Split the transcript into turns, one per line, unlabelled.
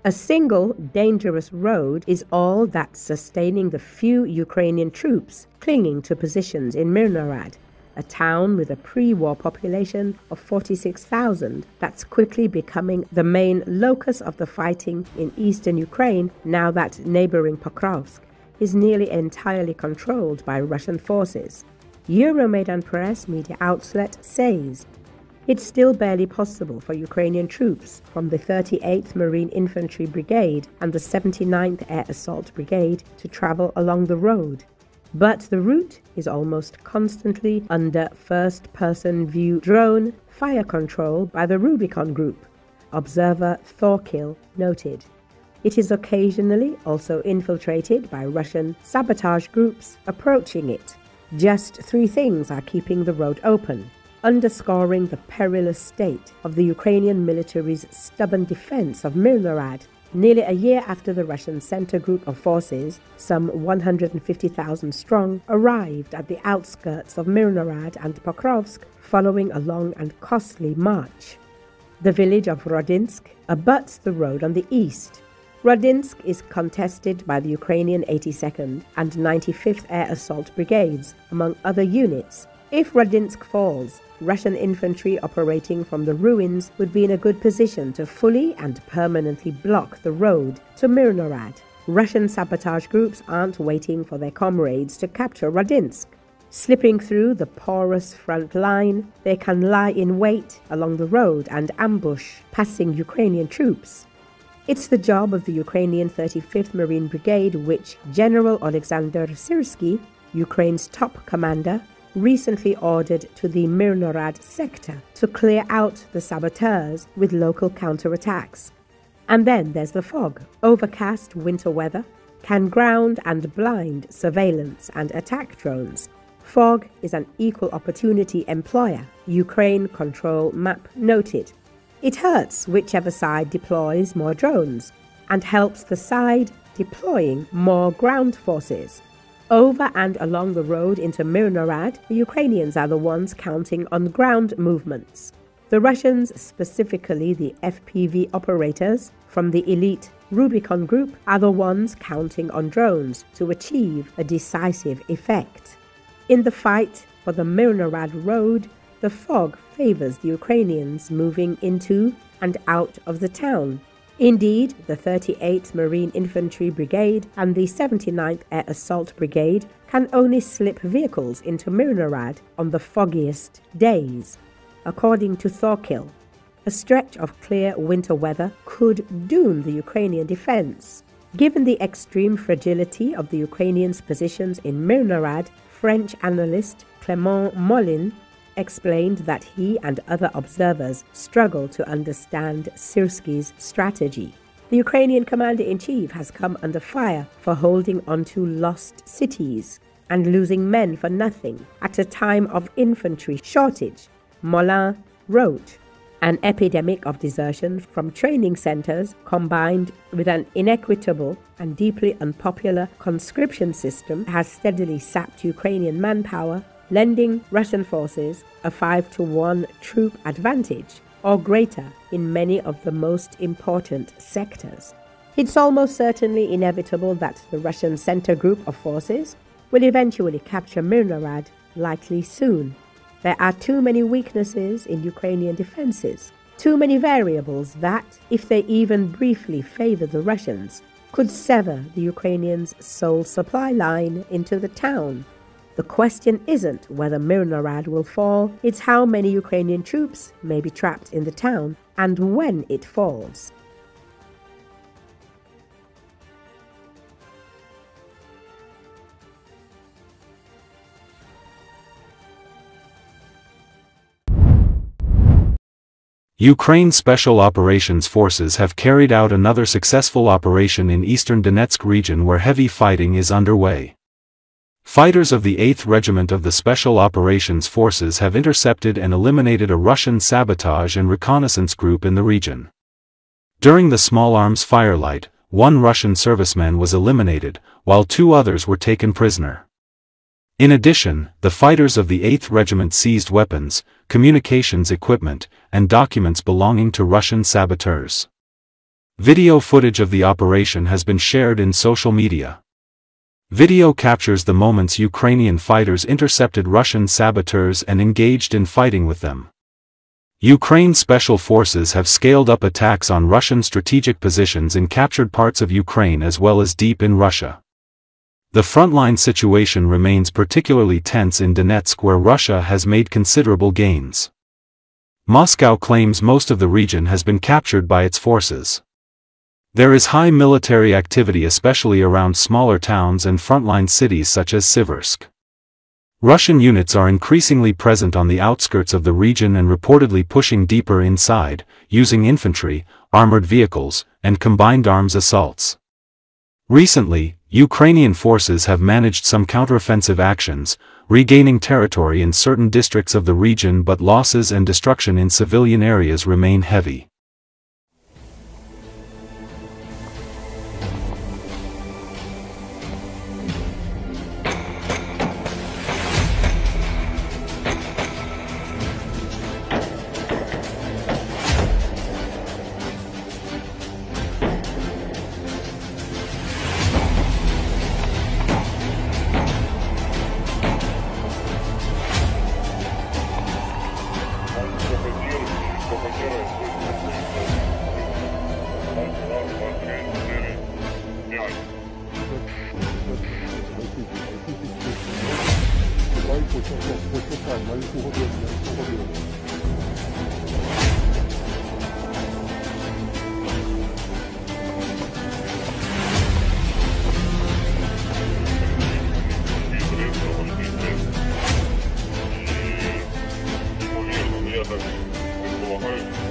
A single dangerous road is all that's sustaining the few Ukrainian troops clinging to positions in Myrnohrad, a town with a pre-war population of 46,000 that's quickly becoming the main locus of the fighting in eastern Ukraine now that neighboring Pokrovsk is nearly entirely controlled by Russian forces. Euromaidan Press media outlet says it's still barely possible for Ukrainian troops from the 38th Marine Infantry Brigade and the 79th Air Assault Brigade to travel along the road. But the route is almost constantly under first-person view drone fire control by the Rubicon group, observer Thorkill noted. It is occasionally also infiltrated by Russian sabotage groups approaching it. Just three things are keeping the road open, underscoring the perilous state of the Ukrainian military's stubborn defense of Myrnohrad. Nearly a year after the Russian center group of forces, some 150,000 strong, arrived at the outskirts of Myrnohrad and Pokrovsk following a long and costly march. The village of Rodynske abuts the road on the east. Rodynske is contested by the Ukrainian 82nd and 95th Air Assault Brigades, among other units. If Rodynske falls, Russian infantry operating from the ruins would be in a good position to fully and permanently block the road to Myrnohrad. Russian sabotage groups aren't waiting for their comrades to capture Rodynske. Slipping through the porous front line, they can lie in wait along the road and ambush passing Ukrainian troops. It's the job of the Ukrainian 35th Marine Brigade, which General Alexander Syrsky, Ukraine's top commander, recently ordered to the Myrnohrad sector to clear out the saboteurs with local counterattacks. And then there's the fog. Overcast winter weather can ground and blind surveillance and attack drones. Fog is an equal opportunity employer, Ukraine Control Map noted. It hurts whichever side deploys more drones and helps the side deploying more ground forces. Over and along the road into Myrnohrad, the Ukrainians are the ones counting on ground movements. The Russians, specifically the FPV operators from the elite Rubicon group, are the ones counting on drones to achieve a decisive effect. In the fight for the Myrnohrad road, the fog favors the Ukrainians moving into and out of the town. Indeed, the 38th Marine Infantry Brigade and the 79th Air Assault Brigade can only slip vehicles into Myrnohrad on the foggiest days. According to Thorkill, a stretch of clear winter weather could doom the Ukrainian defense. Given the extreme fragility of the Ukrainians' positions in Myrnohrad, French analyst Clément Mollin explained that he and other observers struggle to understand Syrsky's strategy. The Ukrainian commander-in-chief has come under fire for holding onto lost cities and losing men for nothing at a time of infantry shortage, Mollin wrote. An epidemic of desertion from training centers combined with an inequitable and deeply unpopular conscription system has steadily sapped Ukrainian manpower, lending Russian forces a 5-to-1 troop advantage or greater in many of the most important sectors. It's almost certainly inevitable that the Russian center group of forces will eventually capture Myrnohrad, likely soon. There are too many weaknesses in Ukrainian defenses, too many variables that, if they even briefly favor the Russians, could sever the Ukrainians' sole supply line into the town. The question isn't whether Myrnohrad will fall, it's how many Ukrainian troops may be trapped in the town and when it falls.
Ukraine Special Operations Forces have carried out another successful operation in eastern Donetsk region where heavy fighting is underway. Fighters of the 8th Regiment of the Special Operations Forces have intercepted and eliminated a Russian sabotage and reconnaissance group in the region. During the small arms firelight, one Russian serviceman was eliminated, while 2 others were taken prisoner. In addition, the fighters of the 8th Regiment seized weapons, communications equipment, and documents belonging to Russian saboteurs. Video footage of the operation has been shared in social media. Video captures the moments Ukrainian fighters intercepted Russian saboteurs and engaged in fighting with them. Ukraine's special forces have scaled up attacks on Russian strategic positions in captured parts of Ukraine as well as deep in Russia. The frontline situation remains particularly tense in Donetsk, where Russia has made considerable gains. Moscow claims most of the region has been captured by its forces. There is high military activity especially around smaller towns and frontline cities such as Siversk. Russian units are increasingly present on the outskirts of the region and reportedly pushing deeper inside, using infantry, armored vehicles, and combined arms assaults. Recently, Ukrainian forces have managed some counteroffensive actions, regaining territory in certain districts of the region, but losses and destruction in civilian areas remain heavy.
предполагают